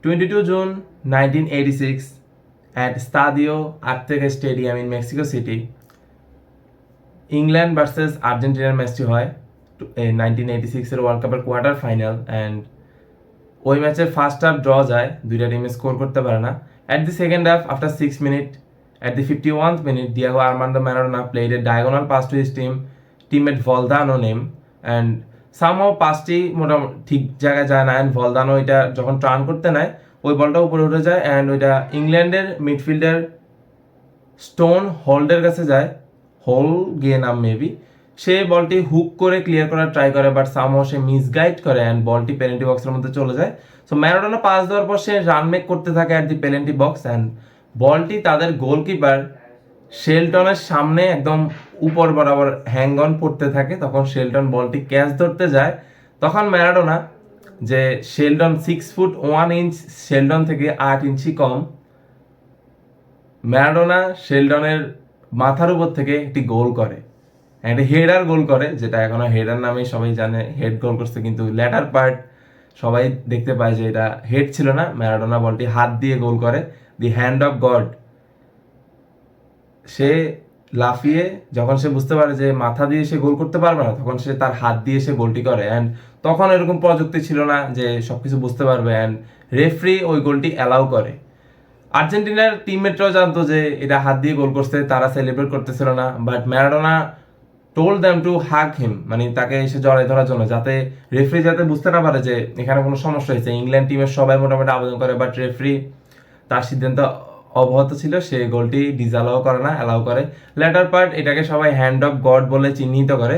22 June 1986 at Stadio Azteca Stadium in Mexico City, England versus আর্জেন্টিনার ম্যাচটি হয় 1986 world কাপের কোয়ার্টার ফাইনাল। অ্যান্ড ওই ম্যাচের ফার্স্ট হাফ ড্র যায়, দুইটা টিমে স্কোর করতে পারে না। At the second half, after 6 minute, at the 51st minute, Diego Armando Maradona played a diagonal pass to his teammate Valdano name, and somehow পাসটি মোটামুটি ঠিক জায়গায় যায় না, অ্যান্ড ভলদানো এটা যখন টার্ন করতে নেয় ওই বলটা উপরে উঠে যায়, অ্যান্ড ওইটা ইংল্যান্ডের মিডফিল্ডার স্টোন হোল্ডের কাছে যায়, হোল গিয়ে নাম মেবি, সে বলটি হুক করে ক্লিয়ার করার ট্রাই করে, বাট সামহাও সে মিসগাইড করে অ্যান্ড বলটি পেনাল্টি বক্সের মধ্যে চলে যায়। সো ম্যারাডোনা পাস দেওয়ার পর সে রান মেক করতে থাকে at the penalty box, and বলটি তাদের গোলকিপার শেলটনের সামনে একদম উপর বরাবর হ্যাং অন পড়তে থাকে। তখন শেলটন বলটি ক্যাচ ধরতে যায়, তখন ম্যারাডোনা, যে শেলটন 6'1" শেলটন থেকে 8 ইঞ্চি কম, ম্যারাডোনা শেলটনের মাথার উপর থেকে একটি গোল করে, একটা হেডার গোল করে, যেটা এখনো হেডার নামে সবাই জানে, হেড গোল করছে, কিন্তু ল্যাটার পার্ট সবাই দেখতে পায় যে এটা হেড ছিল না, ম্যারাডোনা বলটি হাত দিয়ে গোল করে, দি হ্যান্ড অফ গড। সে লাফিয়ে যখন সে বুঝতে পারে যে মাথা দিয়ে সে গোল করতে পারবে না, তখন সে তার হাত দিয়ে সে গোলটি করে। অ্যান্ড তখন এরকম প্রযুক্তি ছিল না যে সবকিছু বুঝতে পারবে, অ্যান্ড রেফারি ওই গোলটি অ্যালাউ করে। আর্জেন্টিনার টিমমেটরাও জানতো যে এটা হাত দিয়ে গোল করছে, তারা সেলিব্রেট করতেছিল না, but Maradona told them to hug him, মানে তাকে এসে জড়াই ধরার জন্য, যাতে রেফারি যাতে বুঝতে না পারে যে এখানে কোনো সমস্যা হয়েছে। ইংল্যান্ড টিমের সবাই মোটামুটি আবেদন করে, বাট রেফারি তার সিদ্ধান্ত অব্যাহত ছিল, সে গোলটি ডিসঅ্যালাউ করে না, অ্যালাউ করে। লেটার পার্ট এটাকে সবাই হ্যান্ড অফ গড বলে চিহ্নিত করে।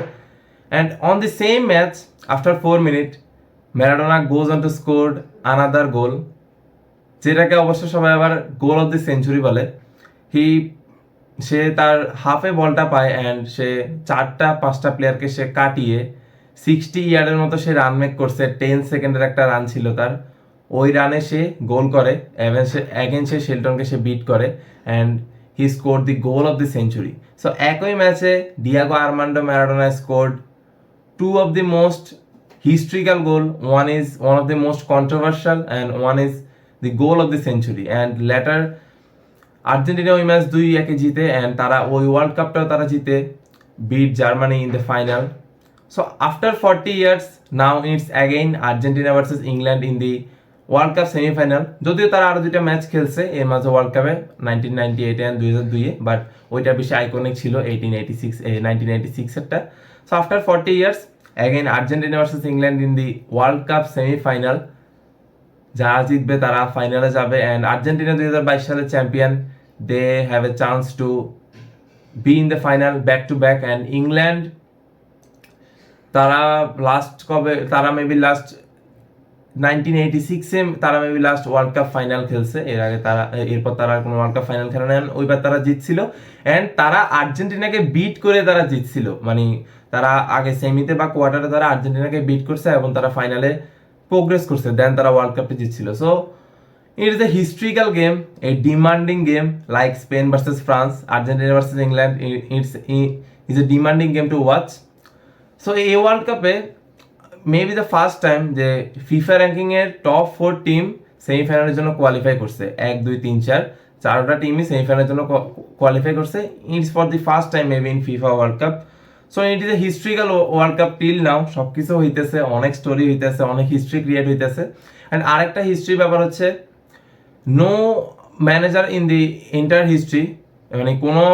And on the same match, after 4 minute, Maradona goes on to scored another goal, যেটাকে অবশ্য সবাই আবার গোল অফ দি সেঞ্চুরি বলে। সে তার হাফে বলটা পায়, অ্যান্ড সে 4-5টা প্লেয়ারকে সে কাটিয়ে 60 ইয়ার্ডের মতো সে রান মেক করছে। 10 সেকেন্ডের একটা রান ছিল তার, ওই রানে সে গোল করে, অ্যাগেন সে শেলটনকে সে বিট করে, and he score the goal of the century. So একই ম্যাচে Diego Armando Maradona scored 2 of the most historical goal. One is one of the most controversial, and one is the goal of the century. And later, Argentina ওই match 2-1 জিতে, and তারা ওই world কাপটাও তারা জিতে, beat Germany in the final. So after 40 years, now it's again Argentina versus England in the world cup semifinal. যদিও তারা আরো দুইটা ম্যাচ খেলছে এর মাঝে ওয়ার্ল্ড কাপে, 1998 অ্যান্ড 2002, বাট ওইটা বেশি আইকনিক ছিল 1986-এরটা। So after 40 years, again Argentina versus England in the world cup semifinal. যারা জিতবে তারা ফাইনালে যাবে, অ্যান্ড আর্জেন্টিনা 2022 সালের champion, they have a chance to be in the final back to back. And England, তারা মেবি লাস্ট 1986-এ তারা maybe last World Cup final খেলছে, এর আগে এরপর তারা কোনো ওয়ার্ল্ড কাপ ফাইনাল খেলে নেন, ওইবার তারা জিতছিল, অ্যান্ড তারা আর্জেন্টিনাকে বিট করে তারা জিতছিল, মানে তারা আগে সেমিতে বা কোয়ার্টারে তারা আর্জেন্টিনাকে বিট করছে এবং তারা ফাইনালে প্রোগ্রেস করছে, দেন তারা ওয়ার্ল্ড কাপটি জিতছিল। So it is a historical game, a demanding game, like Spain versus France, Argentina versus England, is a demanding game to watch. So এই ওয়ার্ল্ড কাপে মেবি দ্য ফার্স্ট টাইম যে FIFA র্যাঙ্কিংয়ের top 4 team সেমিফাইনালের জন্য qualify করছে, 1, 2, 3, 4 চারটা টিমই সেমিফাইনালের জন্য কোয়ালিফাই করছে। It's for the first time maybe in FIFA world cup. So it is a historical world cup till now. সব কিছু হইতেছে, অনেক স্টোরি হইতেছে, অনেক হিস্ট্রি ক্রিয়েট হইতেছে। অ্যান্ড আরেকটা হিস্ট্রি ব্যাপার হচ্ছে, no manager in the entire history, মানে কোনো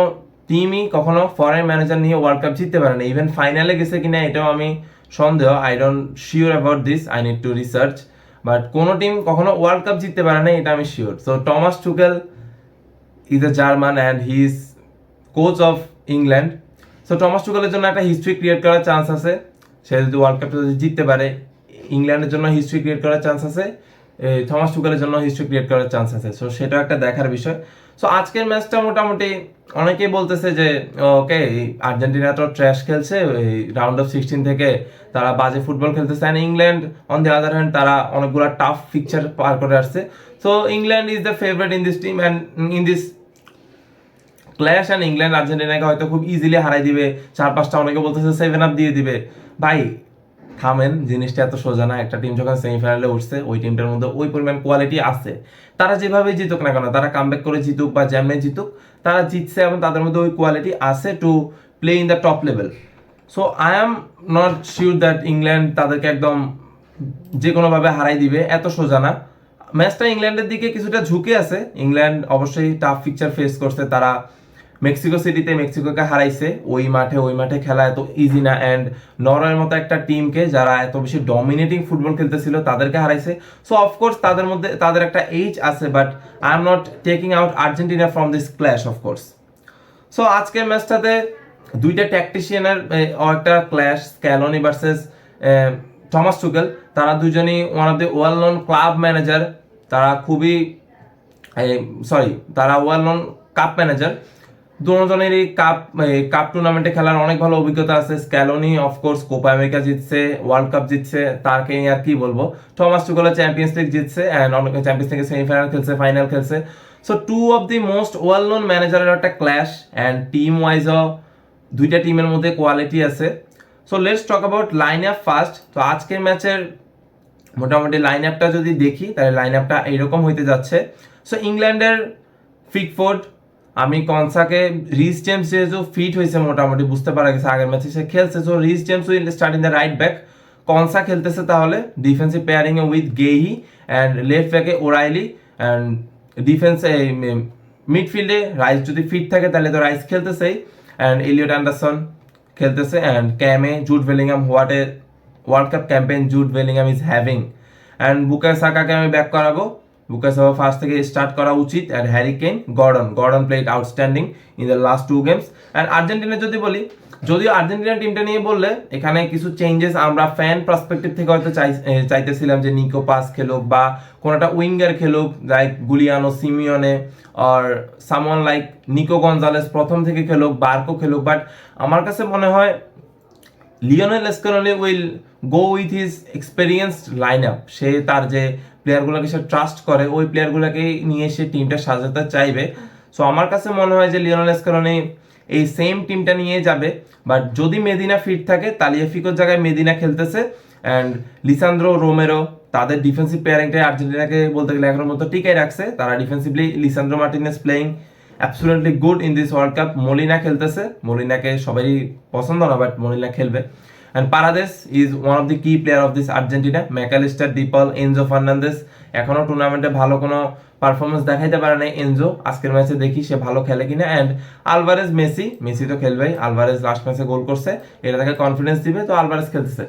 টিমই কখনো ফরেন ম্যানেজার নিয়ে ওয়ার্ল্ড কাপ জিততে পারে না। ইভেন ফাইনালে গেছে কিনা এটাও আমি সন্দেহ, I don't sure about this, I need to research, but কোনো টিম কখনো ওয়ার্ল্ড কাপ জিততে পারে না, এটা আমি sure. So Thomas Tuchel is a German and he is coach of England. So Thomas টুকেলের জন্য একটা হিস্ট্রি ক্রিয়েট করার চান্স আছে, সে যদি ওয়ার্ল্ড কাপটা যদি জিততে পারে, ইংল্যান্ডের জন্য হিস্ট্রি ক্রিয়েট করার চান্স আছে, থমাস টুকেলের জন্য হিস্ট্রি ক্রিয়েট করার চান্স আছে। সো সেটা একটা দেখার বিষয়। সো আজকের ম্যাচটা মোটামুটি অনেকেই বলতেছে যে ওকে, আর্জেন্টিনা তো ট্র্যাশ খেলছে, এই রাউন্ড অফ 16 থেকে তারা বাজে ফুটবল খেলতেছে, and England on the other hand তারা অনেকগুলো টাফ ফিকচার পার করে আসছে। So England is the favourite in this team, and in this clash, and England আর্জেন্টিনাকে হয়তো খুব ইজিলি হারাই দিবে, 4-5টা, অনেকে বলতেছে 7-up দিয়ে দিবে। ভাই, থামেন, জিনিসটা এত সোজা না। একটা টিম যখন সেমিফাইনালে উঠছে, ওই টিমটার মধ্যে ওই পরিমাণ কোয়ালিটি আছে, তারা যেভাবে জিতুক না কেন, তারা কামব্যাক করে জিতুক বা যেমনি জিতুক, তারা জিতছে এবং তাদের মধ্যে ওই কোয়ালিটি আছে two play in the top level. So I am not sure that England তাদেরকে একদম যে কোনোভাবে হারাই দিবে, এত সোজা না। ম্যাচটা ইংল্যান্ডের দিকে কিছুটা ঝুঁকে আছে। ইংল্যান্ড অবশ্যই টাফ পিকচার ফেস করছে, তারা মেক্সিকো সিটিতে মেক্সিকোকে হারাইছে, ওই মাঠে খেলা এত ইজি না। অ্যান্ড নরওয়ের মতো একটা টিমকে যারা এত বেশি ডমিনেটিং ফুটবল খেলতেছিল তাদেরকে হারাইছে। সো অফকোর্স তাদের মধ্যে তাদের একটা এইজ আছে, but I am not taking out Argentina from this clash of course. So আজকের ম্যাচটাতে দুইটা ট্যাকটিশিয়ানের একটা ক্ল্যাশ, স্ক্যালোনি ভার্সেস থমাস টুকেল। তারা দুজনই one of the well known club manager, তারা খুবই তারা ওয়েল নোন কাপ ম্যানেজার। দুজনেরই কাপ টুর্নামেন্টে খেলার অনেক ভালো অভিজ্ঞতা আছে। স্ক্যালোনি অফকোর্স কোপা আমেরিকা জিতছে, ওয়ার্ল্ড কাপ জিতছে, তারকে আর কি বলবো। থমাস টুকেল চ্যাম্পিয়ন্স লিগ জিতছে অ্যান্ড অনেক চ্যাম্পিয়ন্স লিগের সেমিফাইনাল খেলছে, ফাইনাল খেলছে। So two of the most well known ম্যানেজারের একটা ক্ল্যাশ, অ্যান্ড টিম ওয়াইজও দুইটা টিমের মধ্যে কোয়ালিটি আছে। So let's talk about line up first. তো আজকের ম্যাচের মোটামুটি লাইন আপটা যদি দেখি, তাহলে লাইন আপটা এইরকম হইতে যাচ্ছে। সো ইংল্যান্ডের পিকফোর্ড, আমি কনসাকে, রিস জেমস যেহেতু ফিট হয়েছে মোটামুটি, বুঝতে পারা গেছে আগের ম্যাচে সে খেলছে। So Reece James will start in the right back, Konsa খেলতেছে তাহলে ডিফেন্সিভ পেয়ারিং এ উইথ গেহি, অ্যান্ড লেফট ব্যাকে ওরাইলি, অ্যান্ড ডিফেন্স মিডফিল্ডে রাইস যদি ফিট থাকে তাহলে তো রাইস খেলতেছেই, অ্যান্ড এলিয়ট অ্যান্ডারসন খেলতেছে, অ্যান্ড ক্যামে Jude Bellingham, what a World Cup campaign Jude Bellingham is having. And Bukayo সাকাকে আমি ব্যাক করাবো, বুকায় সাকা ফার্স্ট থেকে স্টার্ট করা উচিত। And Harry Kane, Gordon played outstanding in the last 2 games. And Argentina যদি বলি, যদিও আর্জেন্টিনা টিমটা নিয়ে বললে এখানে কিছু চেঞ্জেস আমরা ফ্যান পার্সপেক্টিভ থেকে হয়তো চাইতেছিলাম যে নিকো পাস খেলুক বা কোনোটা উইঙ্গার খেলুক, লাইক গুলিয়ানো সিমিওনে আর সামওয়ান লাইক নিকো গনজালেস প্রথম থেকে খেলুক, বার্কো খেলুক। বাট আমার কাছে মনে হয় Lionel Scaloni will go with his experienced line up. সে তার যে প্লেয়ারগুলোকে সে ট্রাস্ট করে, ওই প্লেয়ারগুলোকে নিয়ে সে টিমটা সাজাতে চাইবে। সো আমার কাছে মনে হয় যে লিওনেল স্কেলোনি এই সেম টিমটা নিয়ে যাবে। বাট যদি মেদিনা ফিট থাকে, তালিয়াফিকোর জায়গায় মেদিনা খেলতেছে, অ্যান্ড লিসান্দ্রো রোমেরো, তাদের ডিফেন্সিভ পেয়ারিংটাই আর্জেন্টিনাকে বলতে গেলে এখনো মতো টিকাই রাখছে। তারা defensively Lisandro Martinez playing absolutely good in this World Cup. Molina খেলতেছে, মলিনাকে সবারই পছন্দ না, বাট মলিনা খেলবে। And Paredes is one of the key player of this Argentina. Mac Allister, De Paul, Enzo Fernandez এখনো টুর্নামেন্টে ভালো কোনো পারফরমেন্স দেখাইতে পারে নাই এনজো। আজকের ম্যাচে দেখি সে ভালো খেলে কিনা। অ্যান্ড আলভারেজ, মেসি তো খেলবেই, আলভারেজ লাস্ট ম্যাচে গোল করছে, এটা তাকে কনফিডেন্স দিবে, তো আলভারেজ খেলতেছে।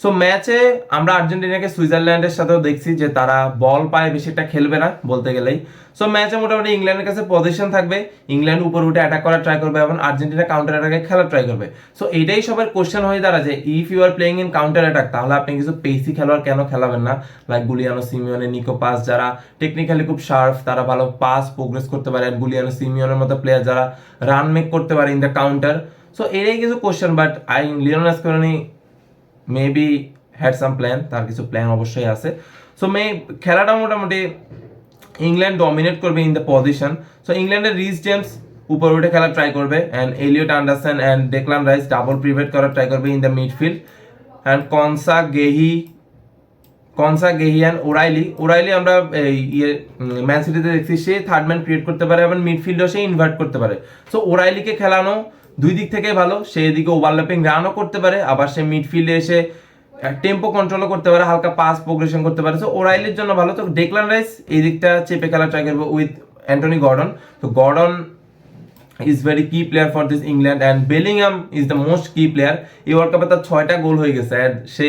সো ম্যাচে আমরা আর্জেন্টিনাকে সুইজারল্যান্ডের সাথেও দেখছি যে তারা বল পায় বেশি একটা খেলবে না বলতে গেলেই। সো ম্যাচে মোটামুটি ইংল্যান্ডের কাছে পজিশন থাকবে, ইংল্যান্ড উপর উঠে অ্যাটাক করার ট্রাই করবে এবং আর্জেন্টিনা কাউন্টার অ্যাটাকে খেলার ট্রাই করবে। সো এইটাই সবার কোশ্চেন হয়ে দাঁড়ায় যে if you are playing in counter attack, তাহলে আপনি কিছু পেসি খেলোয়াড় কেন খেলাবেন না, like Giuliano Simeone, Nico Paz, যারা টেকনিক্যালি খুব শার্প, তারা ভালো পাস প্রোগ্রেস করতে পারে। গুলিয়ানো সিমিওনের মতো প্লেয়ার যারা রান মেক করতে পারে ইন দ্য কাউন্টার। সো এটাই কিছু question, but Lionel Scaloni maybe had some plan, তার কিছু প্ল্যান অবশ্যই আছে। সো খেলাটা মোটামুটি ইংল্যান্ড ডমিনেট করবে ইন দ্য পজিশন। সো ইংল্যান্ডের রিস জেমস উপর উঠে খেলার ট্রাই করবে, and Elliot Anderson and Declan Rice double pivot করার ট্রাই করবে in the midfield. And Konsa Guehi and O'Reilly আমরা ম্যান সিটিতে দেখছি সে থার্ড ম্যান ক্রিয়েট করতে পারে এবং মিডফিল্ডও সে ইনভার্ট করতে পারে। সো ওরাইলিকে খেলানো দুই দিক থেকে ভালো, সে এদিকে ওভারল্যাপিং রানও করতে পারে, আবার সে মিডফিল্ডে এসে টেম্পো কন্ট্রোলও করতে পারে, হালকা পাস প্রোগ্রেশন করতে পারে। সো ওরাইলির জন্য ভালো। তো ডেকলান রাইস এই দিকটা চেপে খেলা ট্রাই করবে উইথ অ্যান্টনি গর্ডন। তো গর্ডন ইজ ভেরি কি player for this England, and Bellingham is the most কি প্লেয়ার। এই ওয়ার্ল্ড কাপে তার 6টা গোল হয়ে গেছে, অ্যান্ড সে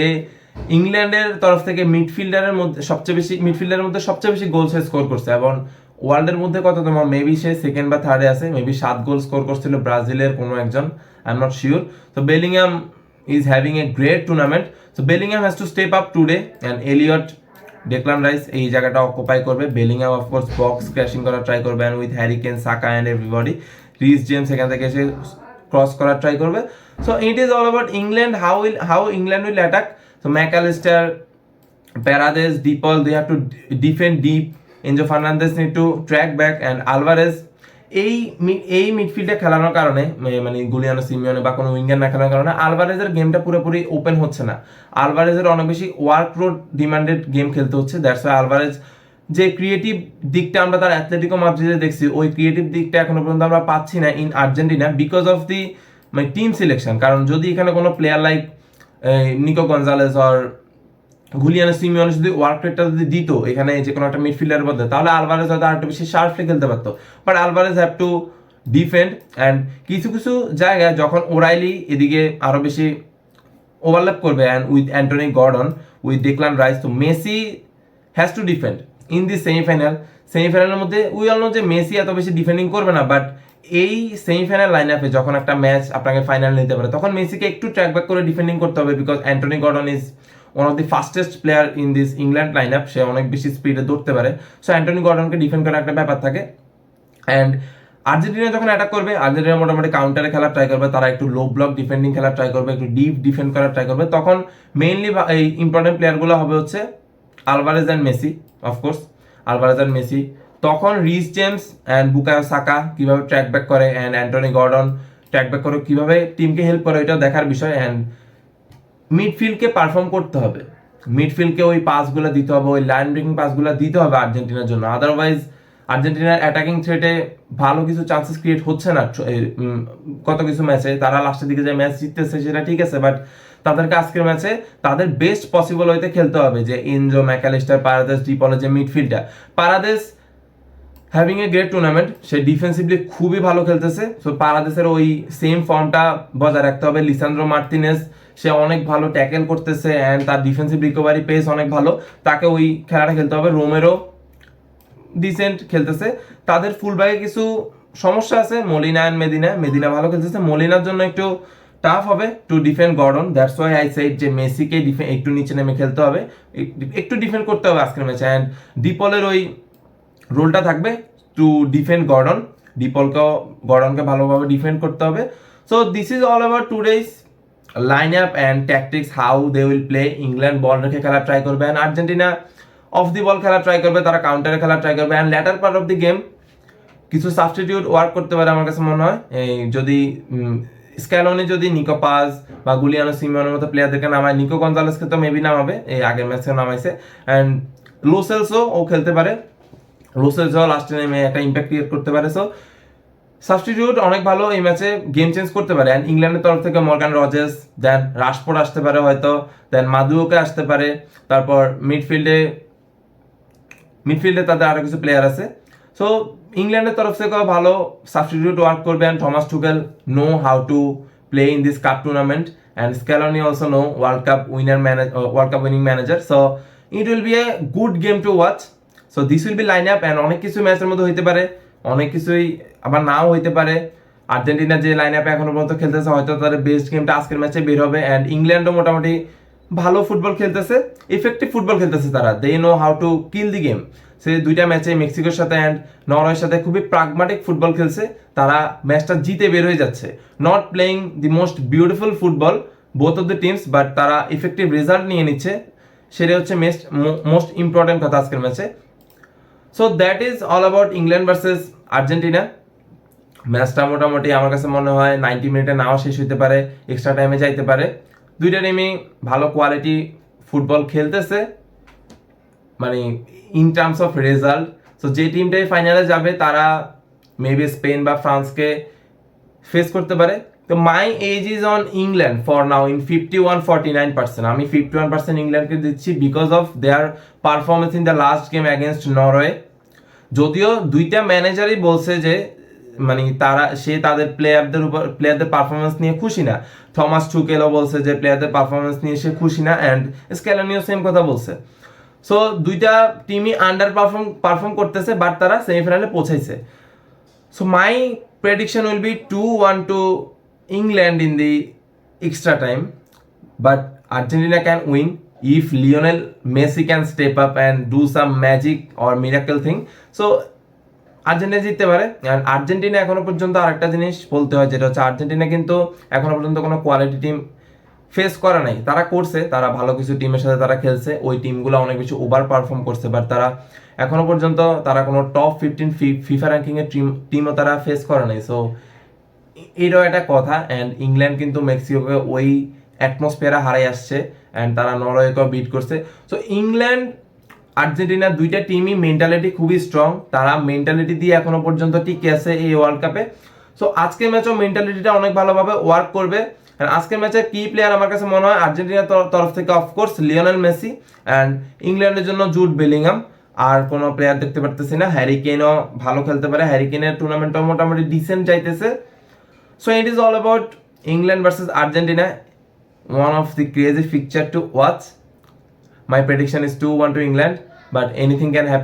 ইংল্যান্ডের তরফ থেকে মিডফিল্ডারের মধ্যে সবচেয়ে বেশি গোল সে স্কোর করছে, এবং ওয়ার্ল্ডের মধ্যে কততম, মেবি সে সেকেন্ড বা থার্ডে আছে, মেবি 7 গোল স্কোর করছিল ব্রাজিলের কোনো একজন, আই এম নট শিওর। তো Bellingham is having a great tournament. So Bellingham has to step up today, and Elliot, Declan rice এই জায়গাটা অকুপাই করবে। বেলিংহাম অফকোর্স বক্স ক্র্যাশিং করার ট্রাই করবে, and with Harry Kane, Saka and everybody. Reece James এখান থেকে এসে cross করার try করবে। So it is all about England, how England will attack. So Mac Allister, Paredes, ডিপল, they have to defend deep. Enzo Fernandez need to track back, and Alvarez এই মিডফিল্ডে খেলানোর কারণে মানে গুলিয়ানো Simeone বা কোনো উইঙ্গার না খেলার কারণে আলভারেজের গেমটা পুরোপুরি ওপেন হচ্ছে না। আলভারেজের অনেক বেশি ওয়ার্কলোড ডিমান্ডেড গেম খেলতে হচ্ছে। দ্যাটস ওয়াই আলভারেজ যে ক্রিয়েটিভ দিকটা আমরা তার অ্যাথলেটিকো মাদ্রিদে দেখছি, ওই ক্রিয়েটিভ দিকটা এখনো পর্যন্ত আমরা পাচ্ছি না in Argentina because of the মানে টিম সিলেকশন। কারণ যদি এখানে কোনো player like Nico Gonzalez or গুলিয়ানো Simeone যদি ওয়ার্ক রেটটা যদি দিত এখানে যে কোনো একটা মিডফিল্ডারের মধ্যে, তাহলে আলভারেজ হয়তো আরেকটু বেশি শার্পলি খেলতে পারতো। But Alvarez have to defend and কিছু কিছু জায়গায় যখন ওরাইলি এদিকে আরো বেশি ওভারল্যাপ করবে and with Anthony Gordon with Declan Rice, তো Messi has to defend in the সেমিফাইনালের মধ্যে উই অল নো যে মেসি এত বেশি ডিফেন্ডিং করবে না, বাট এই সেমিফাইনাল লাইন আপে যখন একটা ম্যাচ আপনাকে ফাইনাল নিতে পারে তখন মেসিকে একটু ট্র্যাক ব্যাক করে ডিফেন্ডিং করতে হবে because Anthony Gordon is one of the fastest player in this England line up. সে অনেক বেশি স্পিডে দৌড়তে পারে, সো অ্যান্টনি গর্ডনকে ডিফেন্ড করার একটা ব্যাপার থাকে। অ্যান্ড আর্জেন্টিনা যখন অ্যাটাক করবে, আর্জেন্টিনা মোটামুটি কাউন্টারে খেলার ট্রাই করবে, তারা একটু লো ব্লক ডিফেন্ডিং খেলার ট্রাই করবে, একটু ডিপ ডিফেন্ড করার ট্রাই করবে। তখন মেইনলি এই ইম্পর্টেন্ট প্লেয়ারগুলো হবে হচ্ছে Alvarez and Messi, of course Alvarez and Messi. তখন Reece James and Bukayo Saka কীভাবে ট্র্যাক ব্যাক করে and Anthony Gordon track back করে কীভাবে টিমকে হেল্প করে, এটাও দেখার বিষয়। অ্যান্ড মিডফিল্ডকে পারফর্ম করতে হবে, মিডফিল্ডকে ওই পাসগুলো দিতে হবে, ওই লাইন ব্রেকিং পাসগুলো দিতে হবে আর্জেন্টিনার জন্য। আদারওয়াইজ আর্জেন্টিনার অ্যাটাকিং থ্রেটে ভালো কিছু চান্সেস ক্রিয়েট হচ্ছে না কত কিছু ম্যাচে। তারা লাস্টের দিকে যে ম্যাচ জিততেছে সেটা ঠিক আছে, বাট তাদেরকে আজকের ম্যাচে তাদের বেস্ট পসিবল হইতে খেলতে হবে। যে এনজো, ম্যাকালিস্টার, পারাদেস, ডিপলের যে মিডফিল্ডটা, Paredes having a great tournament, সে ডিফেন্সিভলি খুবই ভালো খেলতেছে। সো পারাদেসের ওই সেম ফর্মটা বজায় রাখতে হবে। লিসান্দ্রো মার্তিনেস, সে অনেক ভালো ট্যাকেল করতেছে অ্যান্ড তার ডিফেন্সিভ রিকভারি পেস অনেক ভালো, তাকে ওই খেলাটা খেলতে হবে। রোমেরো ডিসেন্ট খেলতেছে, তাদের ফুল ব্যাগে কিছু সমস্যা আছে। মলিনা অ্যান্ড মেদিনা ভালো খেলতেছে, মলিনার জন্য একটু টাফ হবে to defend Gordon. That's why I said যে মেসিকে একটু নিচে নেমে খেলতে হবে, একটু ডিফেন্ড করতে হবে আজকের ম্যাচে। অ্যান্ড ডিপলের ওই রোলটা থাকবে টু ডিফেন্ড গর্ডনকে ভালোভাবে ডিফেন্ড করতে হবে। So this is all about today's line up and tactics, how they will play. England ball রেখে খেলা ট্রাই করবে and Argentina off the ball খেলা ট্রাই করবে, তারা কাউন্টারে খেলা ট্রাই করবে। And later part of the game কিছু সাবস্টিটিউট ওয়ার্ক করতে পারে আমার কাছে মনে হয়। এই যদি স্ক্যালোনি যদি নিকো পাস বা গুলিয়ানো সিমিওনের মতো প্লেয়ারদেরকে নামায়, নিকো গনজালেসকে তো মেবি নামাবে, এই আগের ম্যাচে নামাইছে। অ্যান্ড লোসেলসও ও খেলতে পারে, লোসেলসও লাস্টে নেমে একটা ইম্প্যাক্ট ক্রিয়েট করতে পারে। সো সাবস্টিটিউট অনেক ভালো এই ম্যাচে গেম চেঞ্জ করতে পারে। অ্যান্ড ইংল্যান্ডের তরফ থেকে মর্গান রজার্স, দেন রাশফোর্ড আসতে পারে হয়তো, দেন মাদুওকে আসতে পারে। তারপর মিডফিল্ডে তাদের আরো কিছু প্লেয়ার আছে। সো ইংল্যান্ডের তরফ থেকেও ভালো সাবস্টিটিউট ওয়ার্ক করবে। And Thomas Tuchel know how to play in this cup tournament and Scaloni also know World Cup winning manager. So it will be a good game to watch. So this will be line up and অনেক কিছু ম্যাচের মধ্যে হইতে পারে, অনেক কিছুই আবার নাও হইতে পারে। আর্জেন্টিনা যে লাইন আপে এখনো পর্যন্ত খেলতেছে হয়তো তাদের বেস্ট গেমটা আজকের ম্যাচে বের হবে। অ্যান্ড ইংল্যান্ডও মোটামুটি ভালো ফুটবল খেলতেছে, ইফেক্টিভ ফুটবল খেলতেছে, তারা they know how to kill the game. সে দুইটা ম্যাচে মেক্সিকোর সাথে অ্যান্ড নরওয়ের সাথে খুবই প্রাগমাটিক ফুটবল খেলছে, তারা ম্যাচটা জিতে বের হয়ে যাচ্ছে। Not playing the most beautiful football both of the teams, but তারা ইফেক্টিভ রেজাল্ট নিয়ে নিচ্ছে, সেটা হচ্ছে মোস্ট ইম্পর্টেন্ট কথা আজকের ম্যাচে। So that is all about England versus Argentina. ম্যাচটা মোটামুটি আমার কাছে মনে হয় 90 মিনিটে নাও শেষ হইতে পারে, এক্সট্রা টাইমে যাইতে পারে। দুইটা টিমই ভালো কোয়ালিটি ফুটবল খেলতেছে, মানে in terms of result. So যে টিমটাই ফাইনালে যাবে তারা মেবি স্পেন বা ফ্রান্সকে ফেস করতে পারে। তো my edge is on England for now in 51-49%। আমি 51% ইংল্যান্ডকে দিচ্ছি because of their performance in the last game against Norway. যদিও দুইটা ম্যানেজারই বলছে যে মানে তাদের প্লেয়ারদের পারফরমেন্স নিয়ে খুশি না। থমাস টুকেলও বলছে যে প্লেয়ারদের পারফরমেন্স নিয়ে সে খুশি না, অ্যান্ড স্ক্যালোনিও সেম কথা বলছে। সো দুইটা টিমই পারফর্ম করতেছে, বাট তারা সেমিফাইনালে পৌঁছাইছে। So my prediction will be 2-1 to England in the extra time, but Argentina can win if Lionel Messi can step up and do some magic or miracle thing. So Argentina জিততে পারে। আর Argentina এখনো পর্যন্ত আরেকটা জিনিস বলতে হয়, যেটা হচ্ছে আর্জেন্টিনা কিন্তু এখনো পর্যন্ত কোনো কোয়ালিটি টিম ফেস করে নাই, তারা করছে, তারা ভালো কিছু টিমের সাথে তারা খেলছে, ওই টিমগুলো অনেক বেশি ওভার পারফর্ম করছে, বাট তারা এখনো পর্যন্ত তারা কোনো টপ 15 ফিফা র্যাঙ্কিং এর টিমও তারা ফেস করে নাই। সো এটাও একটা কথা। অ্যান্ড ইংল্যান্ড কিন্তু মেক্সিকোকে ওই অ্যাটমসফিয়ারে হারাই আসছে, অ্যান্ড তারা নরওয়েকেও বিট করছে। সো ইংল্যান্ড আর্জেন্টিনা দুইটা টিমই মেন্টালিটি খুবই স্ট্রং, তারা মেন্টালিটি দিয়ে এখনো পর্যন্ত টিকে আছে এই ওয়ার্ল্ড কাপে। সো আজকের ম্যাচও মেন্টালিটিটা অনেক ভালোভাবে ওয়ার্ক করবে। আজকের ম্যাচের কি প্লেয়ার আমার কাছে মনে হয় আর্জেন্টিনার তরফ থেকে অফকোর্স লিওনেল মেসি, অ্যান্ড ইংল্যান্ডের জন্য জুড বেলিংহাম। আর কোনো প্লেয়ার দেখতে পারতেছি না। হ্যারি কেনও ভালো খেলতে পারে, হ্যারি কেনের টুর্নামেন্টও মোটামুটি ডিসেন্ট যাইতেছে। So it is all about England versus Argentina, one of the crazy fixture to watch. My prediction is 2-1 to England, but anything can happen.